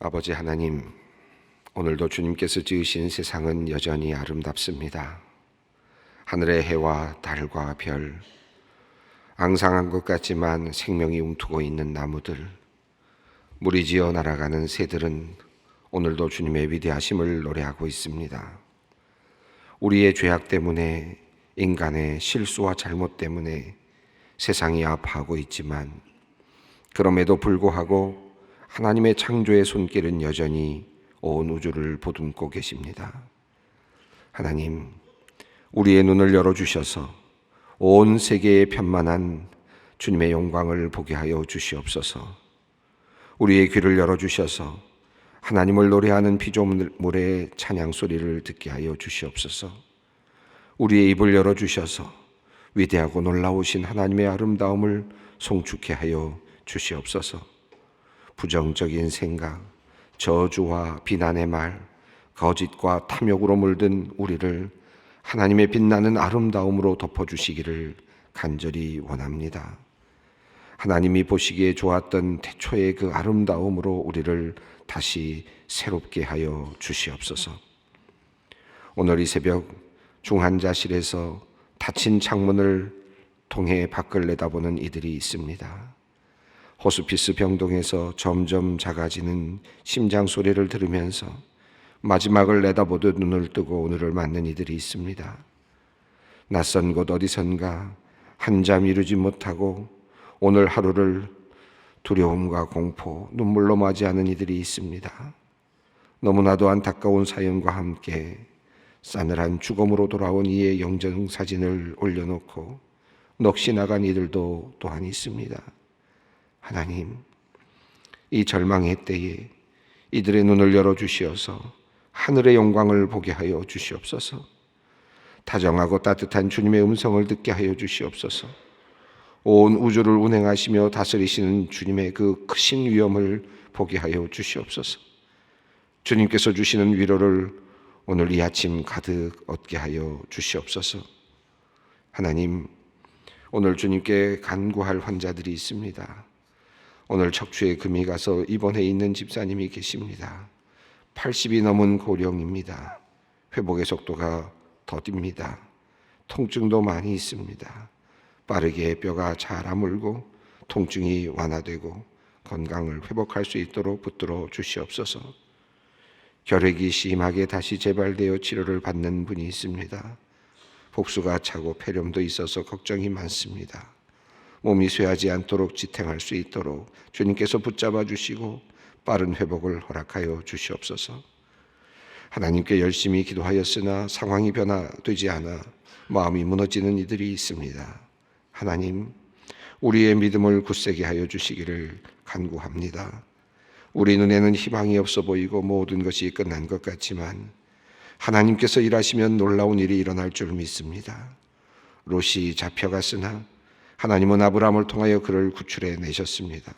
아버지 하나님, 오늘도 주님께서 지으신 세상은 여전히 아름답습니다. 하늘의 해와 달과 별, 앙상한 것 같지만 생명이 움트고 있는 나무들, 물이 지어 날아가는 새들은 오늘도 주님의 위대하심을 노래하고 있습니다. 우리의 죄악 때문에, 인간의 실수와 잘못 때문에 세상이 아파하고 있지만, 그럼에도 불구하고 하나님의 창조의 손길은 여전히 온 우주를 보듬고 계십니다. 하나님, 우리의 눈을 열어주셔서 온 세계에 편만한 주님의 영광을 보게 하여 주시옵소서. 우리의 귀를 열어주셔서 하나님을 노래하는 피조물의 찬양 소리를 듣게 하여 주시옵소서. 우리의 입을 열어주셔서 위대하고 놀라우신 하나님의 아름다움을 송축해 하여 주시옵소서. 부정적인 생각, 저주와 비난의 말, 거짓과 탐욕으로 물든 우리를 하나님의 빛나는 아름다움으로 덮어주시기를 간절히 원합니다. 하나님이 보시기에 좋았던 태초의 그 아름다움으로 우리를 다시 새롭게 하여 주시옵소서. 오늘 이 새벽 중환자실에서 닫힌 창문을 통해 밖을 내다보는 이들이 있습니다. 호스피스 병동에서 점점 작아지는 심장 소리를 들으면서 마지막을 내다보듯 눈을 뜨고 오늘을 맞는 이들이 있습니다. 낯선 곳 어디선가 한잠 이루지 못하고 오늘 하루를 두려움과 공포, 눈물로 맞이하는 이들이 있습니다. 너무나도 안타까운 사연과 함께 싸늘한 죽음으로 돌아온 이의 영정사진을 올려놓고 넋이 나간 이들도 또한 있습니다. 하나님, 이 절망의 때에 이들의 눈을 열어주시어서 하늘의 영광을 보게 하여 주시옵소서. 다정하고 따뜻한 주님의 음성을 듣게 하여 주시옵소서. 온 우주를 운행하시며 다스리시는 주님의 그 크신 위엄을 보게 하여 주시옵소서. 주님께서 주시는 위로를 오늘 이 아침 가득 얻게 하여 주시옵소서. 하나님, 오늘 주님께 간구할 환자들이 있습니다. 오늘 척추에 금이 가서 입원해 있는 집사님이 계십니다. 80이 넘은 고령입니다. 회복의 속도가 더딥니다. 통증도 많이 있습니다. 빠르게 뼈가 잘 아물고 통증이 완화되고 건강을 회복할 수 있도록 붙들어 주시옵소서. 결핵이 심하게 다시 재발되어 치료를 받는 분이 있습니다. 복수가 차고 폐렴도 있어서 걱정이 많습니다. 몸이 쇠하지 않도록 지탱할 수 있도록 주님께서 붙잡아 주시고 빠른 회복을 허락하여 주시옵소서. 하나님께 열심히 기도하였으나 상황이 변화되지 않아 마음이 무너지는 이들이 있습니다. 하나님, 우리의 믿음을 굳세게 하여 주시기를 간구합니다. 우리 눈에는 희망이 없어 보이고 모든 것이 끝난 것 같지만 하나님께서 일하시면 놀라운 일이 일어날 줄 믿습니다. 롯이 잡혀갔으나 하나님은 아브라함을 통하여 그를 구출해 내셨습니다.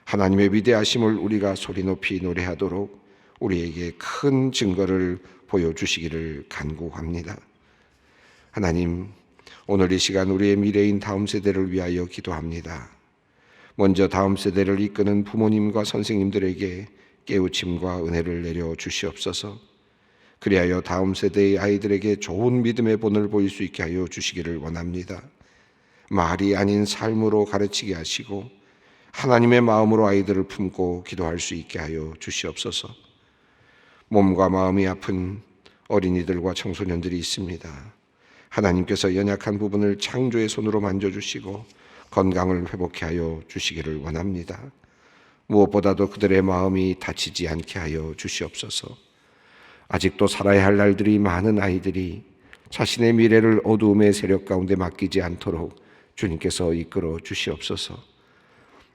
하나님의 위대하심을 우리가 소리 높이 노래하도록 우리에게 큰 증거를 보여주시기를 간구합니다. 하나님, 오늘 이 시간 우리의 미래인 다음 세대를 위하여 기도합니다. 먼저 다음 세대를 이끄는 부모님과 선생님들에게 깨우침과 은혜를 내려 주시옵소서. 그리하여 다음 세대의 아이들에게 좋은 믿음의 본을 보일 수 있게 하여 주시기를 원합니다. 말이 아닌 삶으로 가르치게 하시고 하나님의 마음으로 아이들을 품고 기도할 수 있게 하여 주시옵소서. 몸과 마음이 아픈 어린이들과 청소년들이 있습니다. 하나님께서 연약한 부분을 창조의 손으로 만져주시고 건강을 회복케 하여 주시기를 원합니다. 무엇보다도 그들의 마음이 다치지 않게 하여 주시옵소서. 아직도 살아야 할 날들이 많은 아이들이 자신의 미래를 어두움의 세력 가운데 맡기지 않도록 주님께서 이끌어 주시옵소서.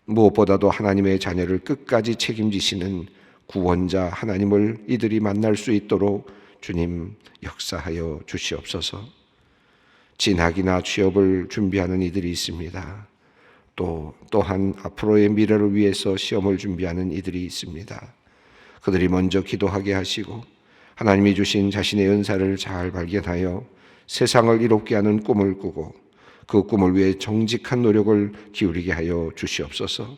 무엇보다도 하나님의 자녀를 끝까지 책임지시는 구원자 하나님을 이들이 만날 수 있도록 주님 역사하여 주시옵소서. 진학이나 취업을 준비하는 이들이 있습니다. 또한 앞으로의 미래를 위해서 시험을 준비하는 이들이 있습니다. 그들이 먼저 기도하게 하시고 하나님이 주신 자신의 은사를 잘 발견하여 세상을 이롭게 하는 꿈을 꾸고 그 꿈을 위해 정직한 노력을 기울이게 하여 주시옵소서.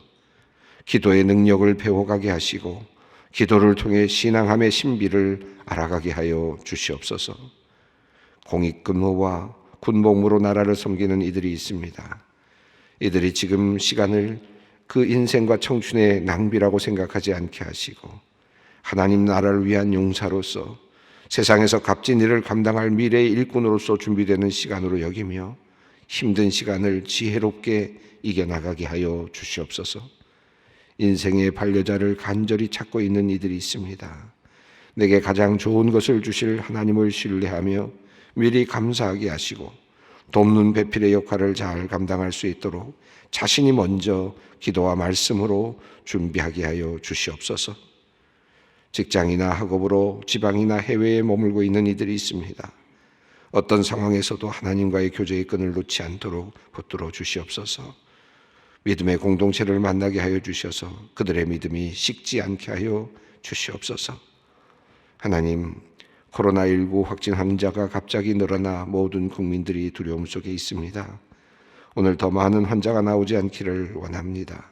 기도의 능력을 배워가게 하시고 기도를 통해 신앙함의 신비를 알아가게 하여 주시옵소서. 공익근무와 군복무로 나라를 섬기는 이들이 있습니다. 이들이 지금 시간을 그 인생과 청춘의 낭비라고 생각하지 않게 하시고 하나님 나라를 위한 용사로서 세상에서 값진 일을 감당할 미래의 일꾼으로서 준비되는 시간으로 여기며 힘든 시간을 지혜롭게 이겨나가게 하여 주시옵소서. 인생의 반려자를 간절히 찾고 있는 이들이 있습니다. 내게 가장 좋은 것을 주실 하나님을 신뢰하며 미리 감사하게 하시고 돕는 배필의 역할을 잘 감당할 수 있도록 자신이 먼저 기도와 말씀으로 준비하게 하여 주시옵소서. 직장이나 학업으로 지방이나 해외에 머물고 있는 이들이 있습니다. 어떤 상황에서도 하나님과의 교제의 끈을 놓지 않도록 붙들어 주시옵소서. 믿음의 공동체를 만나게 하여 주셔서 그들의 믿음이 식지 않게 하여 주시옵소서. 하나님, 코로나19 확진 환자가 갑자기 늘어나 모든 국민들이 두려움 속에 있습니다. 오늘 더 많은 환자가 나오지 않기를 원합니다.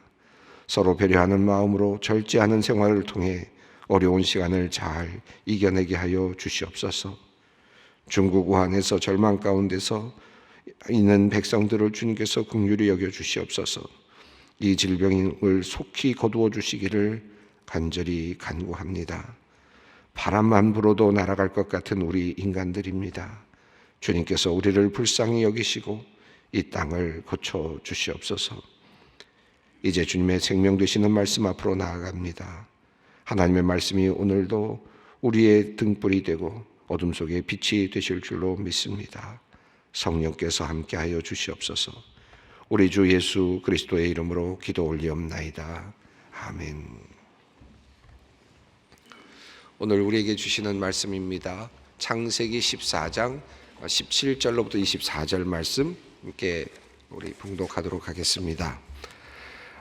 서로 배려하는 마음으로 절제하는 생활을 통해 어려운 시간을 잘 이겨내게 하여 주시옵소서. 중국 우한에서 절망 가운데서 있는 백성들을 주님께서 긍휼히 여겨 주시옵소서. 이 질병을 속히 거두어 주시기를 간절히 간구합니다. 바람만 불어도 날아갈 것 같은 우리 인간들입니다. 주님께서 우리를 불쌍히 여기시고 이 땅을 고쳐 주시옵소서. 이제 주님의 생명 되시는 말씀 앞으로 나아갑니다. 하나님의 말씀이 오늘도 우리의 등불이 되고 어둠 속에 빛이 되실 줄로 믿습니다. 성령께서 함께하여 주시옵소서. 우리 주 예수 그리스도의 이름으로 기도 올리옵나이다. 아멘. 오늘 우리에게 주시는 말씀입니다. 창세기 14장 17절로부터 24절 말씀 함께 우리 봉독하도록 하겠습니다.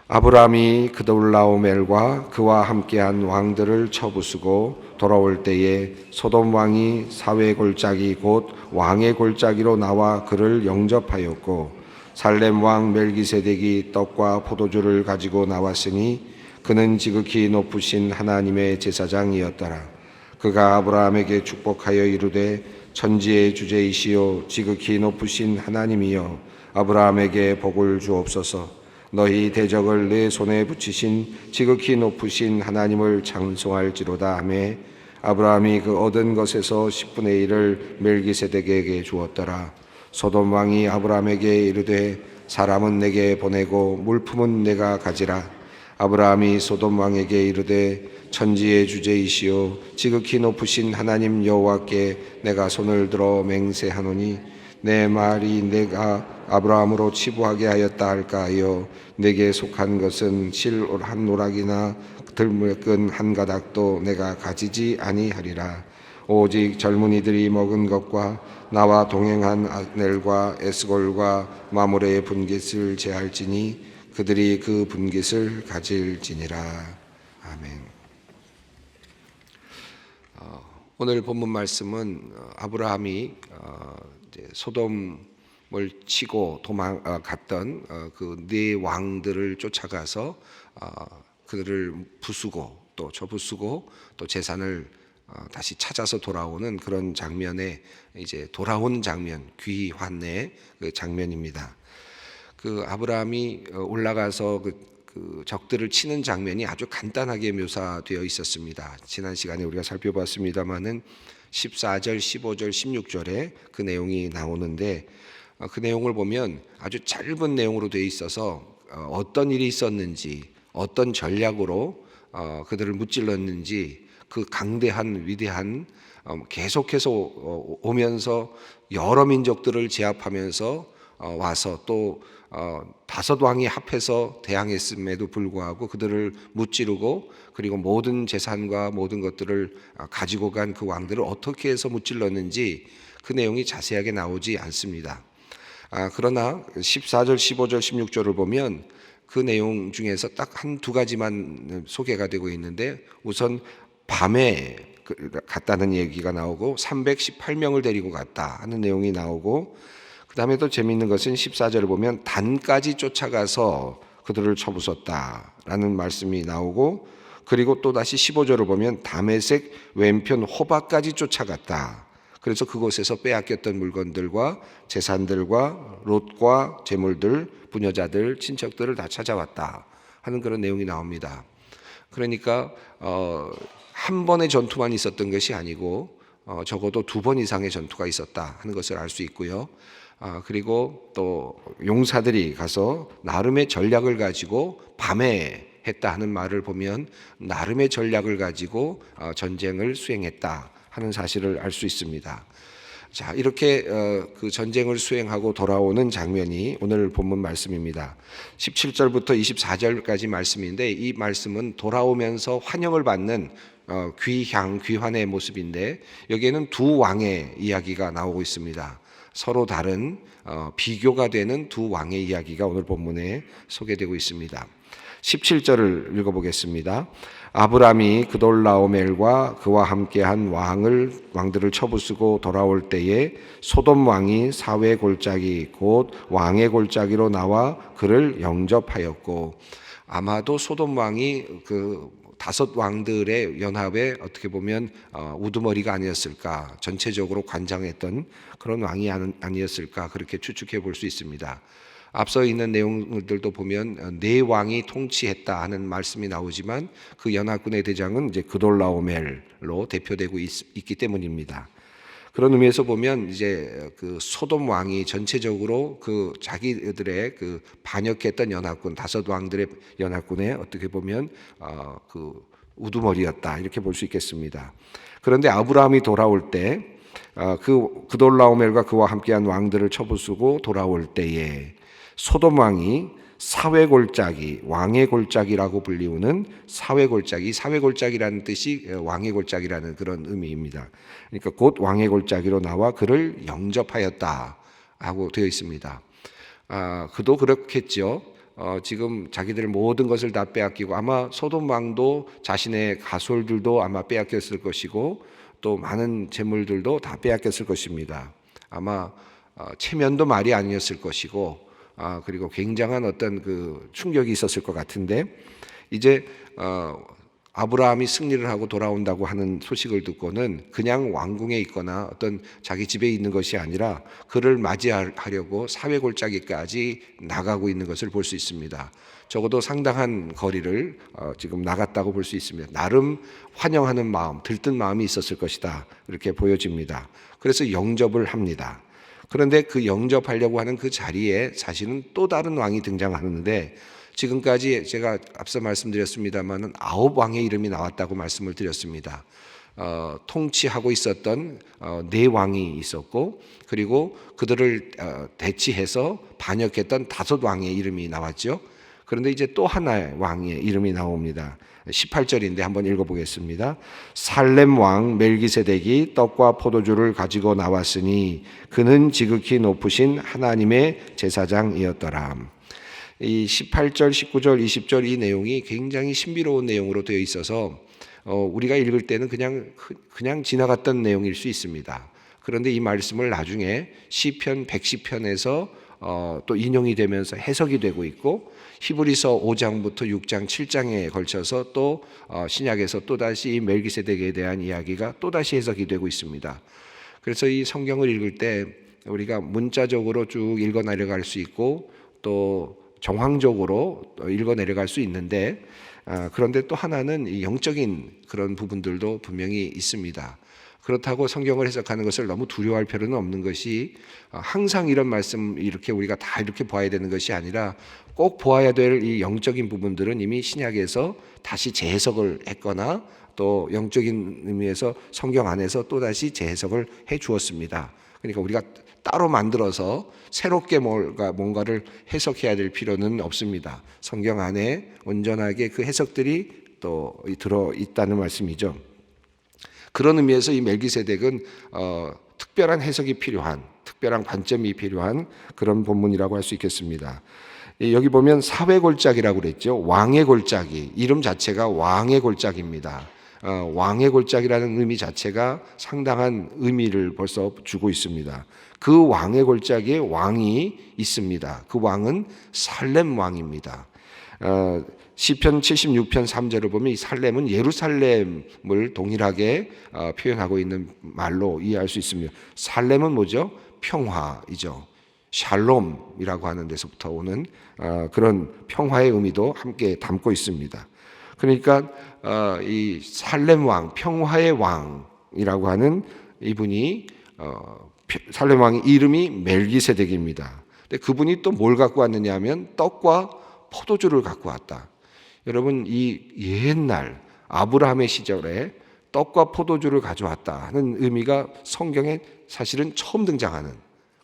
아브라함이 그돌라오멜과 그와 함께한 왕들을 쳐부수고 돌아올 때에 소돔 왕이 사회 골짜기 곧 왕의 골짜기로 나와 그를 영접하였고 살렘 왕 멜기세덱이 떡과 포도주를 가지고 나왔으니 그는 지극히 높으신 하나님의 제사장이었더라. 그가 아브라함에게 축복하여 이르되 천지의 주제이시오 지극히 높으신 하나님이여 아브라함에게 복을 주옵소서. 너희 대적을 내 손에 붙이신 지극히 높으신 하나님을 찬송할지로다 하매 아브라함이 그 얻은 것에서 10분의 1을 멜기세덱에게 주었더라. 소돔 왕이 아브라함에게 이르되 사람은 내게 보내고 물품은 내가 가지라. 아브라함이 소돔 왕에게 이르되 천지의 주제이시오 지극히 높으신 하나님 여호와께 내가 손을 들어 맹세하노니 내 말이 내가 아브라함으로 치부하게 하였다 할까 하여 내게 속한 것은 실 한 노락이나 들물끈 한 가닥도 내가 가지지 아니하리라. 오직 젊은이들이 먹은 것과 나와 동행한 아넬과 에스골과 마므레의 분깃을 제할지니 그들이 그 분깃을 가질지니라. 아멘. 오늘 본문 말씀은 아브라함이 소돔을 치고 갔던 그 네 왕들을 쫓아가서 그들을 부수고 또 쳐부수고 또 재산을 다시 찾아서 돌아오는 그런 장면에 이제 돌아온 장면, 귀환의 그 장면입니다. 그 아브라함이 올라가서 그 적들을 치는 장면이 아주 간단하게 묘사되어 있었습니다. 지난 시간에 우리가 살펴봤습니다마는 14절, 15절, 16절에 그 내용이 나오는데 그 내용을 보면 아주 짧은 내용으로 되어 있어서 어떤 일이 있었는지 어떤 전략으로 그들을 무찔렀는지 그 강대한 위대한 계속해서 오면서 여러 민족들을 제압하면서 와서 또 5왕이 합해서 대항했음에도 불구하고 그들을 무찌르고 그리고 모든 재산과 모든 것들을 가지고 간 그 왕들을 어떻게 해서 무찔렀는지 그 내용이 자세하게 나오지 않습니다. 그러나 14절, 15절, 16절을 보면 그 내용 중에서 딱 두 가지만 소개가 되고 있는데 우선 밤에 갔다는 얘기가 나오고 318명을 데리고 갔다 하는 내용이 나오고 그 다음에 또 재미있는 것은 14절을 보면 단까지 쫓아가서 그들을 쳐부쉈다라는 말씀이 나오고 그리고 또다시 15절을 보면 다메섹 왼편 호바까지 쫓아갔다. 그래서 그곳에서 빼앗겼던 물건들과 재산들과 롯과 재물들, 부녀자들, 친척들을 다 찾아왔다 하는 그런 내용이 나옵니다. 그러니까 한 번의 전투만 있었던 것이 아니고 적어도 2번 이상의 전투가 있었다 하는 것을 알 수 있고요. 그리고 또 용사들이 가서 나름의 전략을 가지고 밤에 했다 하는 말을 보면 나름의 전략을 가지고 전쟁을 수행했다 하는 사실을 알 수 있습니다. 자, 이렇게 그 전쟁을 수행하고 돌아오는 장면이 오늘 본문 말씀입니다. 17절부터 24절까지 말씀인데, 이 말씀은 돌아오면서 환영을 받는 귀환의 모습인데, 여기에는 2 왕의 이야기가 나오고 있습니다. 서로 다른 비교가 되는 2 왕의 이야기가 오늘 본문에 소개되고 있습니다. 17절을 읽어보겠습니다. 아브람이 그돌라오멜과 그와 함께한 왕들을 쳐부수고 돌아올 때에 소돔 왕이 사회 골짜기 곧 왕의 골짜기로 나와 그를 영접하였고, 아마도 소돔 왕이 그 5 왕들의 연합에 어떻게 보면 우두머리가 아니었을까, 전체적으로 관장했던 그런 왕이 아니었을까, 그렇게 추측해 볼 수 있습니다. 앞서 있는 내용들도 보면 4 왕이 통치했다 하는 말씀이 나오지만 그 연합군의 대장은 이제 그돌라오멜로 대표되고 있기 때문입니다. 그런 의미에서 보면 이제 그 소돔 왕이 전체적으로 그 자기들의 그 반역했던 연합군 5 왕들의 연합군에 어떻게 보면 그 우두머리였다, 이렇게 볼 수 있겠습니다. 그런데 아브라함이 돌아올 때 그 그돌라오멜과 그와 함께한 왕들을 쳐부수고 돌아올 때에 소돔 왕이 사회 골짜기, 왕의 골짜기라고 불리우는 사회 골짜기, 사회 골짜기라는 뜻이 왕의 골짜기라는 그런 의미입니다. 그러니까 곧 왕의 골짜기로 나와 그를 영접하였다 하고 되어 있습니다. 그도 그렇겠죠. 지금 자기들 모든 것을 다 빼앗기고, 아마 소돔 왕도 자신의 가솔들도 아마 빼앗겼을 것이고, 또 많은 재물들도 다 빼앗겼을 것입니다. 아마 체면도 말이 아니었을 것이고, 그리고 굉장한 어떤 그 충격이 있었을 것 같은데, 이제 아브라함이 승리를 하고 돌아온다고 하는 소식을 듣고는 그냥 왕궁에 있거나 어떤 자기 집에 있는 것이 아니라 그를 맞이하려고 사회 골짜기까지 나가고 있는 것을 볼 수 있습니다. 적어도 상당한 거리를 지금 나갔다고 볼 수 있습니다. 나름 환영하는 마음, 들뜬 마음이 있었을 것이다, 이렇게 보여집니다. 그래서 영접을 합니다. 그런데 그 영접하려고 하는 그 자리에 사실은 또 다른 왕이 등장하는데, 지금까지 제가 앞서 말씀드렸습니다만 9 왕의 이름이 나왔다고 말씀을 드렸습니다. 통치하고 있었던 4 왕이 있었고, 그리고 그들을 대치해서 반역했던 5 왕의 이름이 나왔죠. 그런데 이제 또 하나의 왕의 이름이 나옵니다. 18절인데 한번 읽어보겠습니다. 살렘 왕 멜기세덱이 떡과 포도주를 가지고 나왔으니 그는 지극히 높으신 하나님의 제사장이었더라. 이 18절, 19절, 20절 이 내용이 굉장히 신비로운 내용으로 되어 있어서 우리가 읽을 때는 그냥 지나갔던 내용일 수 있습니다. 그런데 이 말씀을 나중에 시편 110편에서 또 인용이 되면서 해석이 되고 있고, 히브리서 5장부터 6장, 7장에 걸쳐서 또 신약에서 또다시 멜기세덱에 대한 이야기가 또다시 해석이 되고 있습니다. 그래서 이 성경을 읽을 때 우리가 문자적으로 쭉 읽어 내려갈 수 있고, 또 정황적으로 읽어 내려갈 수 있는데, 그런데 또 하나는 이 영적인 그런 부분들도 분명히 있습니다. 그렇다고 성경을 해석하는 것을 너무 두려워할 필요는 없는 것이, 항상 이런 말씀 이렇게 우리가 다 이렇게 봐야 되는 것이 아니라 꼭 보아야 될 이 영적인 부분들은 이미 신약에서 다시 재해석을 했거나 또 영적인 의미에서 성경 안에서 또다시 재해석을 해 주었습니다. 그러니까 우리가 따로 만들어서 새롭게 뭔가를 해석해야 될 필요는 없습니다. 성경 안에 온전하게 그 해석들이 또 들어있다는 말씀이죠. 그런 의미에서 이 멜기세덱은 특별한 해석이 필요한, 특별한 관점이 필요한 그런 본문이라고 할 수 있겠습니다. 여기 보면 사회 골짜기라고 그랬죠. 왕의 골짜기, 이름 자체가 왕의 골짜기입니다. 왕의 골짜기라는 의미 자체가 상당한 의미를 벌써 주고 있습니다. 그 왕의 골짜기에 왕이 있습니다. 그 왕은 살렘 왕입니다. 시편 76편 3절을 보면 이 살렘은 예루살렘을 동일하게 표현하고 있는 말로 이해할 수 있습니다. 살렘은 뭐죠? 평화이죠. 샬롬이라고 하는 데서부터 오는 그런 평화의 의미도 함께 담고 있습니다. 그러니까 이 살렘 왕, 평화의 왕이라고 하는 이분이 살렘 왕의 이름이 멜기세덱입니다. 근데 그분이 또 뭘 갖고 왔느냐 하면 떡과 포도주를 갖고 왔다. 여러분, 이 옛날 아브라함의 시절에 떡과 포도주를 가져왔다는 의미가 성경에 사실은 처음 등장하는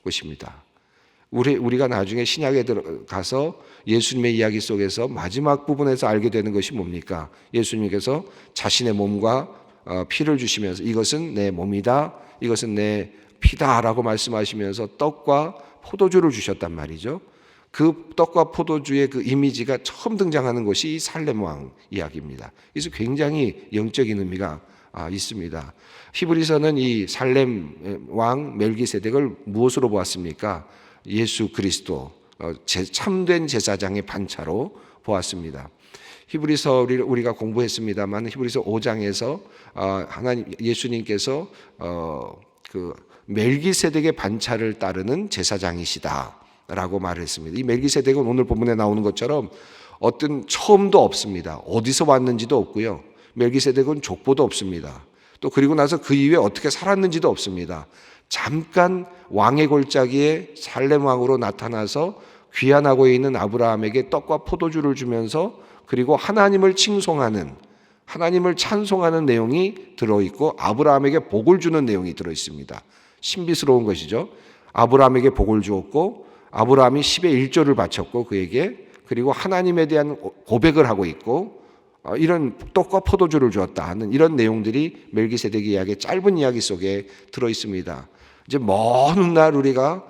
것입니다. 우리가 나중에 신약에 들어가서 예수님의 이야기 속에서 마지막 부분에서 알게 되는 것이 뭡니까? 예수님께서 자신의 몸과 피를 주시면서 이것은 내 몸이다, 이것은 내 피다라고 말씀하시면서 떡과 포도주를 주셨단 말이죠. 그 떡과 포도주의 그 이미지가 처음 등장하는 것이 이 살렘 왕 이야기입니다. 그래서 굉장히 영적인 의미가 있습니다. 히브리서는 이 살렘 왕 멜기세덱을 무엇으로 보았습니까? 예수 그리스도, 참된 제사장의 반차로 보았습니다. 히브리서 우리가 공부했습니다만 히브리서 5장에서 하나님 예수님께서 그 멜기세덱의 반차를 따르는 제사장이시다라고 말을 했습니다. 이 멜기세덱은 오늘 본문에 나오는 것처럼 어떤 처음도 없습니다. 어디서 왔는지도 없고요. 멜기세덱은 족보도 없습니다. 또 그리고 나서 그 이후에 어떻게 살았는지도 없습니다. 잠깐 왕의 골짜기에 살렘 왕으로 나타나서 귀환하고 있는 아브라함에게 떡과 포도주를 주면서 그리고 하나님을 칭송하는, 하나님을 찬송하는 내용이 들어있고 아브라함에게 복을 주는 내용이 들어있습니다. 신비스러운 것이죠. 아브라함에게 복을 주었고 아브라함이 10의 1조를 바쳤고 그에게, 그리고 하나님에 대한 고백을 하고 있고 이런 떡과 포도주를 주었다 하는 이런 내용들이 멜기세덱 이야기의 짧은 이야기 속에 들어있습니다. 이제 먼 훗날 우리가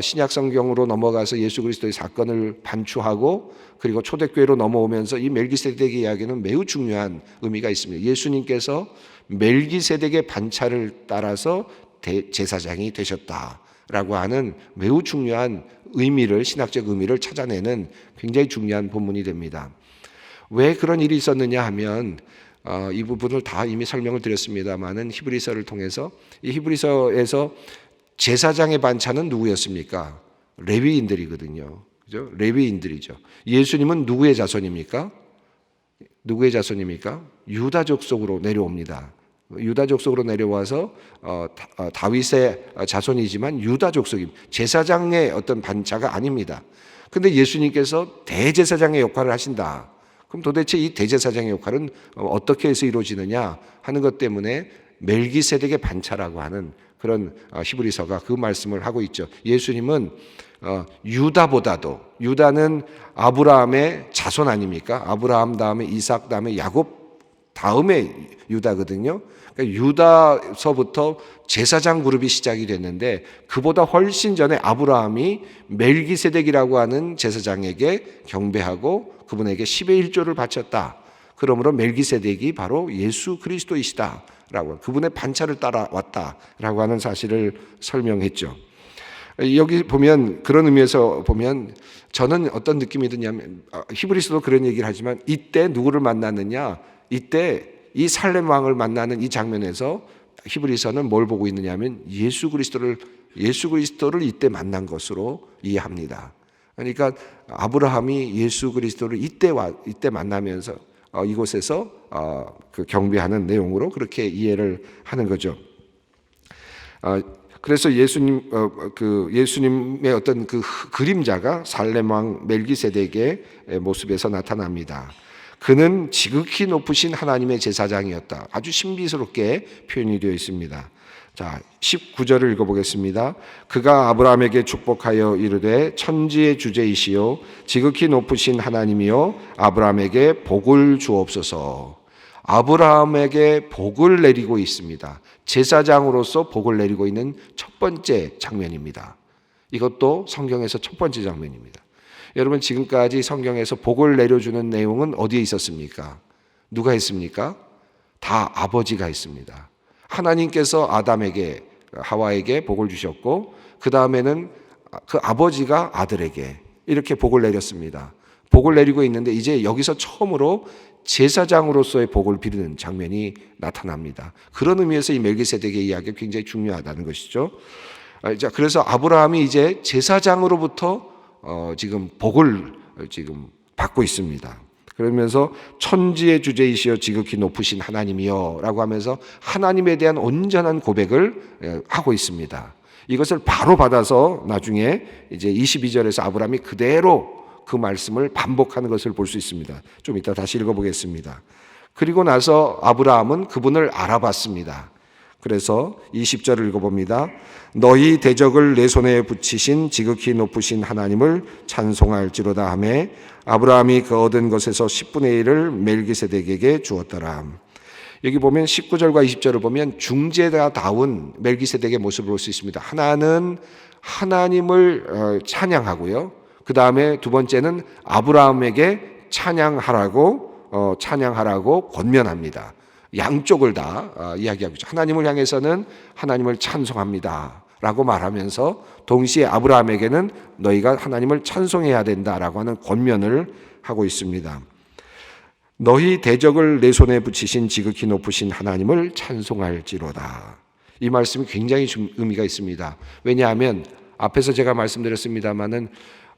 신약 성경으로 넘어가서 예수 그리스도의 사건을 반추하고 그리고 초대교회로 넘어오면서 이 멜기세덱의 이야기는 매우 중요한 의미가 있습니다. 예수님께서 멜기세덱의 반차를 따라서 제사장이 되셨다라고 하는 매우 중요한 의미를, 신학적 의미를 찾아내는 굉장히 중요한 본문이 됩니다. 왜 그런 일이 있었느냐 하면 이 부분을 다 이미 설명을 드렸습니다만은 히브리서를 통해서 이 히브리서에서 제사장의 반차는 누구였습니까? 레위인들이거든요. 그죠? 레위인들이죠. 예수님은 누구의 자손입니까? 누구의 자손입니까? 유다 족속으로 내려옵니다. 유다 족속으로 내려와서 다윗의 자손이지만 유다 족속입니다. 제사장의 어떤 반차가 아닙니다. 그런데 예수님께서 대제사장의 역할을 하신다. 그럼 도대체 이 대제사장의 역할은 어떻게 해서 이루어지느냐 하는 것 때문에 멜기세덱의 반차라고 하는 그런 히브리서가 그 말씀을 하고 있죠. 예수님은 유다보다도, 유다는 아브라함의 자손 아닙니까? 아브라함 다음에 이삭 다음에 야곱 다음에 유다거든요. 그러니까 유다서부터 제사장 그룹이 시작이 됐는데 그보다 훨씬 전에 아브라함이 멜기세덱이라고 하는 제사장에게 경배하고 그분에게 10의 1조를 바쳤다. 그러므로 멜기세덱이 바로 예수 그리스도이시다라고, 그분의 반차를 따라왔다라고 하는 사실을 설명했죠. 여기 보면, 그런 의미에서 보면 저는 어떤 느낌이 드냐면, 히브리서도 그런 얘기를 하지만 이때 누구를 만났느냐, 이때 이 살렘 왕을 만나는 이 장면에서 히브리서는 뭘 보고 있느냐 하면 예수 그리스도를 이때 만난 것으로 이해합니다. 그러니까 아브라함이 예수 그리스도를 이때 만나면서 이곳에서 그 경배하는 내용으로 그렇게 이해를 하는 거죠. 그래서 예수님의 어떤 그 그림자가 살렘 왕 멜기세덱의 모습에서 나타납니다. 그는 지극히 높으신 하나님의 제사장이었다. 아주 신비스럽게 표현이 되어 있습니다. 자, 19절을 읽어보겠습니다. 그가 아브라함에게 축복하여 이르되 천지의 주제이시요 지극히 높으신 하나님이요 아브라함에게 복을 주옵소서. 아브라함에게 복을 내리고 있습니다. 제사장으로서 복을 내리고 있는 첫 번째 장면입니다. 이것도 성경에서 첫 번째 장면입니다. 여러분, 지금까지 성경에서 복을 내려주는 내용은 어디에 있었습니까? 누가 했습니까? 다 아버지가 했습니다. 하나님께서 아담에게, 하와에게 복을 주셨고 그 다음에는 그 아버지가 아들에게 이렇게 복을 내렸습니다. 복을 내리고 있는데 이제 여기서 처음으로 제사장으로서의 복을 비르는 장면이 나타납니다. 그런 의미에서 이 멜기세덱의 이야기가 굉장히 중요하다는 것이죠. 자, 그래서 아브라함이 이제 제사장으로부터 지금 복을 지금 받고 있습니다. 그러면서 천지의 주제이시여 지극히 높으신 하나님이여 라고 하면서 하나님에 대한 온전한 고백을 하고 있습니다. 이것을 바로 받아서 나중에 이제 22절에서 아브라함이 그대로 그 말씀을 반복하는 것을 볼 수 있습니다. 좀 이따 다시 읽어보겠습니다. 그리고 나서 아브라함은 그분을 알아봤습니다. 그래서 20절을 읽어봅니다. 너희 대적을 내 손에 붙이신 지극히 높으신 하나님을 찬송할지로다 하매 아브라함이 그 얻은 것에서 10분의 1을 멜기세덱에게 주었더라. 여기 보면 19절과 20절을 보면 중재자다운 멜기세덱의 모습을 볼 수 있습니다. 하나는 하나님을 찬양하고요. 그 다음에 두 번째는 아브라함에게 찬양하라고 권면합니다. 양쪽을 다 이야기하고 있죠. 하나님을 향해서는 하나님을 찬송합니다 라고 말하면서 동시에 아브라함에게는 너희가 하나님을 찬송해야 된다라고 하는 권면을 하고 있습니다. 너희 대적을 내 손에 붙이신 지극히 높으신 하나님을 찬송할지로다. 이 말씀이 굉장히 의미가 있습니다. 왜냐하면 앞에서 제가 말씀드렸습니다마는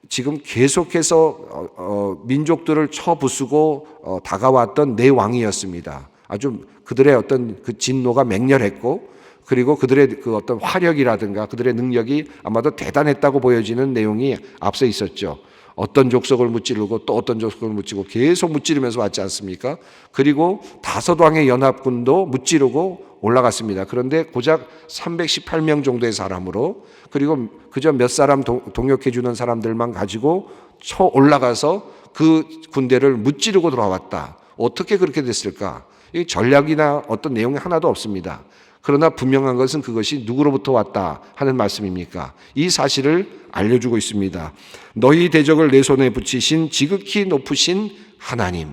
지금 계속해서 민족들을 쳐부수고 다가왔던 네 왕이었습니다. 아주 그들의 어떤 그 진노가 맹렬했고, 그리고 그들의 그 어떤 화력이라든가 그들의 능력이 아마도 대단했다고 보여지는 내용이 앞서 있었죠. 어떤 족속을 무찌르고 또 어떤 족속을 무찌르고 계속 무찌르면서 왔지 않습니까? 그리고 다섯 왕의 연합군도 무찌르고 올라갔습니다. 그런데 고작 318명 정도의 사람으로, 그리고 그저 몇 사람 동역해 주는 사람들만 가지고 쳐 올라가서 그 군대를 무찌르고 돌아왔다. 어떻게 그렇게 됐을까? 이 전략이나 어떤 내용이 하나도 없습니다. 그러나 분명한 것은 그것이 누구로부터 왔다 하는 말씀입니까? 이 사실을 알려주고 있습니다. 너희 대적을 내 손에 붙이신 지극히 높으신 하나님.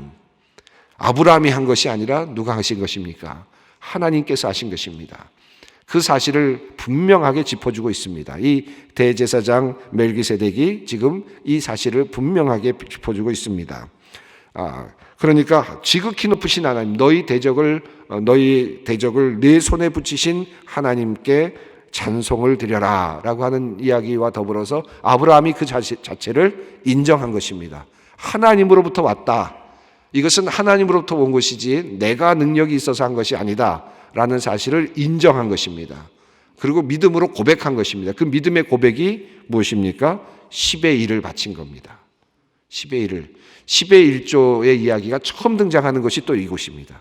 아브라함이 한 것이 아니라 누가 하신 것입니까? 하나님께서 하신 것입니다. 그 사실을 분명하게 짚어주고 있습니다. 이 대제사장 멜기세덱이 지금 이 사실을 분명하게 짚어주고 있습니다. 그러니까 지극히 높으신 하나님, 너희 대적을 내 손에 붙이신 하나님께 찬송을 드려라 라고 하는 이야기와 더불어서 아브라함이 그 자체를 인정한 것입니다. 하나님으로부터 왔다. 이것은 하나님으로부터 온 것이지 내가 능력이 있어서 한 것이 아니다 라는 사실을 인정한 것입니다. 그리고 믿음으로 고백한 것입니다. 그 믿음의 고백이 무엇입니까? 10의 1을 바친 겁니다. 10의 1을. 10의 1조의 이야기가 처음 등장하는 것이 또 이곳입니다.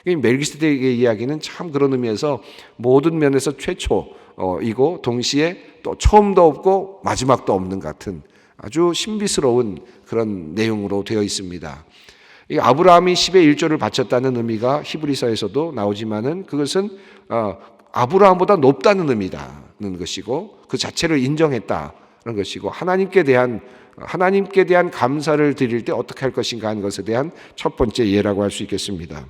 멜기세덱의 이야기는 참 그런 의미에서 모든 면에서 최초이고 동시에 또 처음도 없고 마지막도 없는 같은 아주 신비스러운 그런 내용으로 되어 있습니다. 이 아브라함이 10의 1조를 바쳤다는 의미가 히브리서에서도 나오지만은 그것은 아브라함보다 높다는 의미라는 것이고 그 자체를 인정했다는 것이고 하나님께 대한 감사를 드릴 때 어떻게 할 것인가 하는 것에 대한 첫 번째 예라고 할 수 있겠습니다.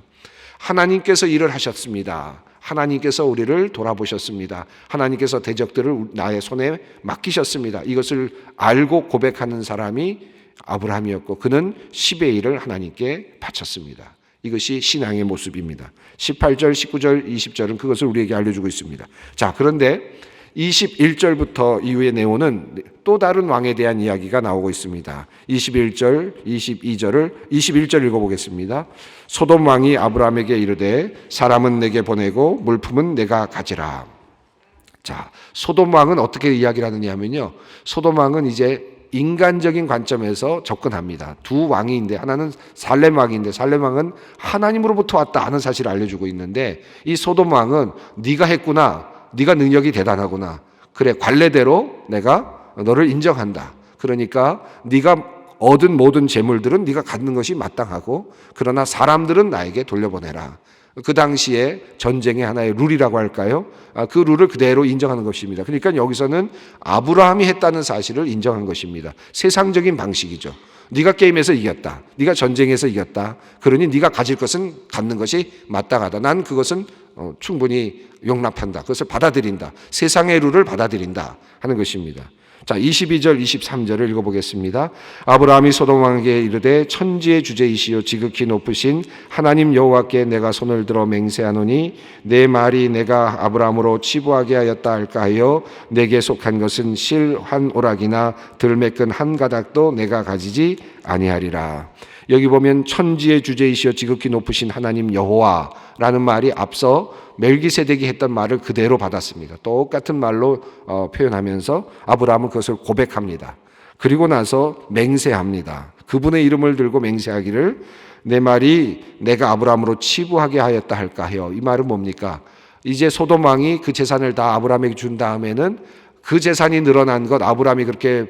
하나님께서 일을 하셨습니다. 하나님께서 우리를 돌아보셨습니다. 하나님께서 대적들을 나의 손에 맡기셨습니다. 이것을 알고 고백하는 사람이 아브라함이었고 그는 10의 1을 하나님께 바쳤습니다. 이것이 신앙의 모습입니다. 18절, 19절, 20절은 그것을 우리에게 알려주고 있습니다. 자, 그런데 21절부터 이후의 내용은 또 다른 왕에 대한 이야기가 나오고 있습니다. 21절, 21절 읽어보겠습니다. 소돔 왕이 아브라함에게 이르되 사람은 내게 보내고 물품은 내가 가지라. 자, 소돔 왕은 어떻게 이야기를 하느냐 하면요. 소돔 왕은 이제 인간적인 관점에서 접근합니다. 두 왕이인데 하나는 살렘 왕인데 살렘 왕은 하나님으로부터 왔다 하는 사실을 알려주고 있는데 이 소돔 왕은 네가 했구나. 네가 능력이 대단하구나. 그래, 관례대로 내가 너를 인정한다. 그러니까 네가 얻은 모든 재물들은 네가 갖는 것이 마땅하고 그러나 사람들은 나에게 돌려보내라. 그 당시에 전쟁의 하나의 룰이라고 할까요? 그 룰을 그대로 인정하는 것입니다. 그러니까 여기서는 아브라함이 했다는 사실을 인정한 것입니다. 세상적인 방식이죠. 네가 게임에서 이겼다. 네가 전쟁에서 이겼다. 그러니 네가 가질 것은 갖는 것이 마땅하다. 난 그것은 충분히 용납한다. 그것을 받아들인다. 세상의 룰을 받아들인다 하는 것입니다. 자, 22절, 23절을 읽어보겠습니다. 아브라함이 소돔 왕에게 이르되 천지의 주제이시요 지극히 높으신 하나님 여호와께 내가 손을 들어 맹세하노니 내 말이 내가 아브라함으로 치부하게 하였다 할까 하여 내게 속한 것은 실 한 오락이나 들매끈 한 가닥도 내가 가지지 아니하리라. 여기 보면 천지의 주제이시여 지극히 높으신 하나님 여호와라는 말이 앞서 멜기세덱이 했던 말을 그대로 받았습니다. 똑같은 말로 표현하면서 아브라함은 그것을 고백합니다. 그리고 나서 맹세합니다. 그분의 이름을 들고 맹세하기를 내 말이 내가 아브라함으로 치부하게 하였다 할까 해요. 이 말은 뭡니까? 이제 소돔 왕이 그 재산을 다 아브라함에게 준 다음에는 그 재산이 늘어난 것, 아브라함이 그렇게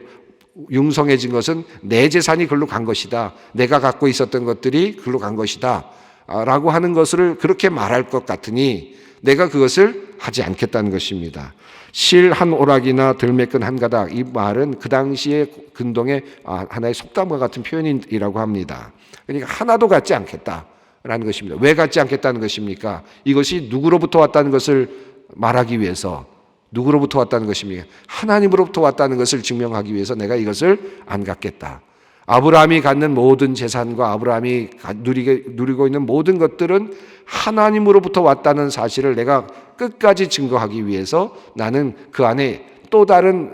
융성해진 것은 내 재산이 글로 간 것이다. 내가 갖고 있었던 것들이 글로 간 것이다. 라고 하는 것을 그렇게 말할 것 같으니 내가 그것을 하지 않겠다는 것입니다. 실 한 오락이나 들매끈 한 가닥, 이 말은 그 당시에 근동의 하나의 속담과 같은 표현이라고 합니다. 그러니까 하나도 갖지 않겠다라는 것입니다. 왜 갖지 않겠다는 것입니까? 이것이 누구로부터 왔다는 것을 말하기 위해서, 누구로부터 왔다는 것입니까? 하나님으로부터 왔다는 것을 증명하기 위해서 내가 이것을 안 갖겠다. 아브라함이 갖는 모든 재산과 아브라함이 누리고 있는 모든 것들은 하나님으로부터 왔다는 사실을 내가 끝까지 증거하기 위해서 나는 그 안에 또 다른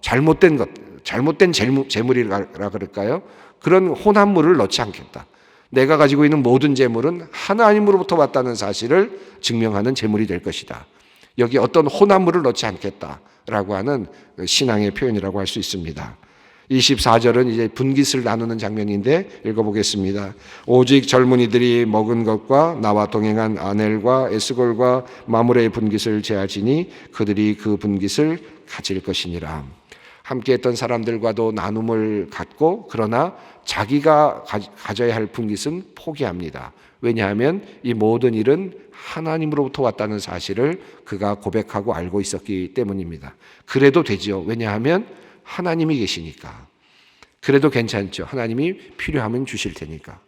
잘못된 것, 잘못된 재물이라 그럴까요? 그런 혼합물을 넣지 않겠다. 내가 가지고 있는 모든 재물은 하나님으로부터 왔다는 사실을 증명하는 재물이 될 것이다. 여기 어떤 혼합물을 넣지 않겠다라고 하는 신앙의 표현이라고 할 수 있습니다. 24절은 이제 분깃을 나누는 장면인데 읽어보겠습니다. 오직 젊은이들이 먹은 것과 나와 동행한 아넬과 에스골과 마므레의 분깃을 제하지니 그들이 그 분깃을 가질 것이니라. 함께했던 사람들과도 나눔을 갖고 그러나 자기가 가져야 할 분깃은 포기합니다. 왜냐하면 이 모든 일은 하나님으로부터 왔다는 사실을 그가 고백하고 알고 있었기 때문입니다. 그래도 되지요. 왜냐하면 하나님이 계시니까. 그래도 괜찮죠. 하나님이 필요하면 주실 테니까.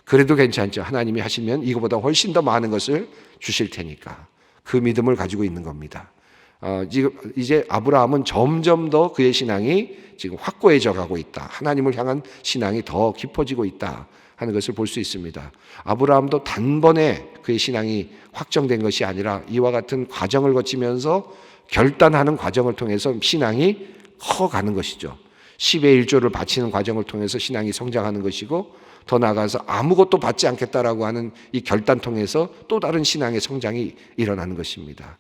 그래도 괜찮죠. 하나님이 하시면 이거보다 훨씬 더 많은 것을 주실 테니까. 그 믿음을 가지고 있는 겁니다. 이제 아브라함은 점점 더 그의 신앙이 지금 확고해져 가고 있다. 하나님을 향한 신앙이 더 깊어지고 있다 하는 것을 볼 수 있습니다. 아브라함도 단번에 그의 신앙이 확정된 것이 아니라 이와 같은 과정을 거치면서 결단하는 과정을 통해서 신앙이 커가는 것이죠. 10의 1조를 바치는 과정을 통해서 신앙이 성장하는 것이고 더 나아가서 아무것도 받지 않겠다라고 하는 이 결단 통해서 또 다른 신앙의 성장이 일어나는 것입니다.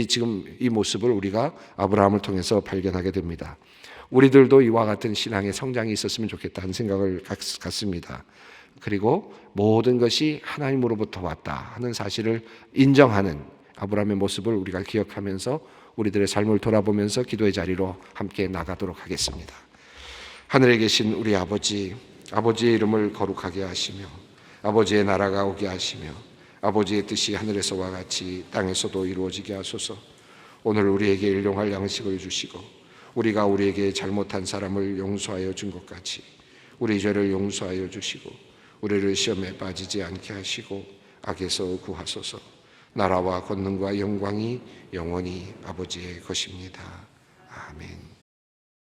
지금 이 모습을 우리가 아브라함을 통해서 발견하게 됩니다. 우리들도 이와 같은 신앙의 성장이 있었으면 좋겠다는 생각을 갖습니다. 그리고 모든 것이 하나님으로부터 왔다 하는 사실을 인정하는 아브라함의 모습을 우리가 기억하면서 우리들의 삶을 돌아보면서 기도의 자리로 함께 나가도록 하겠습니다. 하늘에 계신 우리 아버지, 아버지의 이름을 거룩하게 하시며 아버지의 나라가 오게 하시며 아버지의 뜻이 하늘에서와 같이 땅에서도 이루어지게 하소서. 오늘 우리에게 일용할 양식을 주시고 우리가 우리에게 잘못한 사람을 용서하여 준 것 같이 우리 죄를 용서하여 주시고 우리를 시험에 빠지지 않게 하시고 악에서 구하소서. 나라와 권능과 영광이 영원히 아버지의 것입니다. 아멘.